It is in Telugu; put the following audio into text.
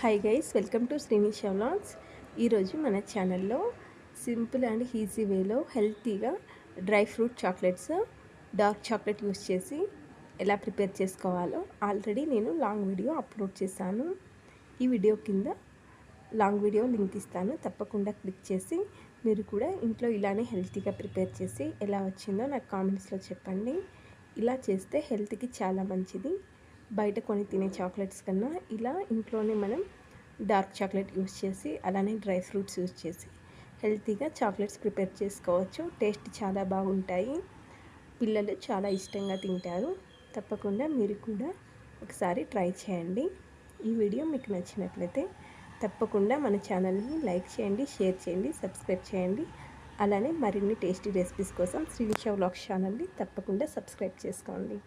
Hi guys, welcome to Srinisha vlogs. ఈరోజు మన ఛానల్లో సింపుల్ అండ్ ఈజీ వేలో హెల్తీగా dry fruit chocolates, dark chocolate use చేసి ఎలా ప్రిపేర్ చేసుకోవాలో ఆల్రెడీ నేను లాంగ్ వీడియో అప్లోడ్ చేశాను. ఈ వీడియో కింద లాంగ్ వీడియో లింక్ ఇస్తాను, తప్పకుండా క్లిక్ చేసి మీరు కూడా ఇంట్లో ఇలానే హెల్తీగా ప్రిపేర్ చేసి ఎలా వచ్చిందో నాకు కామెంట్స్లో చెప్పండి. ఇలా చేస్తే హెల్త్కి చాలా మంచిది. బయట కొని తినే చాక్లెట్స్ కన్నా ఇలా ఇంట్లోనే మనం డార్క్ చాక్లెట్ యూస్ చేసి అలానే డ్రై ఫ్రూట్స్ యూస్ చేసి హెల్తీగా చాక్లెట్స్ ప్రిపేర్ చేసుకోవచ్చు. టేస్ట్ చాలా బాగుంటాయి, పిల్లలు చాలా ఇష్టంగా తింటారు. తప్పకుండా మీరు కూడా ఒకసారి ట్రై చేయండి. ఈ వీడియో మీకు నచ్చినట్లయితే తప్పకుండా మన ఛానల్ని లైక్ చేయండి, షేర్ చేయండి, సబ్స్క్రైబ్ చేయండి. అలానే మరిన్ని టేస్టీ రెసిపీస్ కోసం శ్రీనిషా వ్లాగ్స్ ఛానల్ని తప్పకుండా సబ్స్క్రైబ్ చేసుకోండి.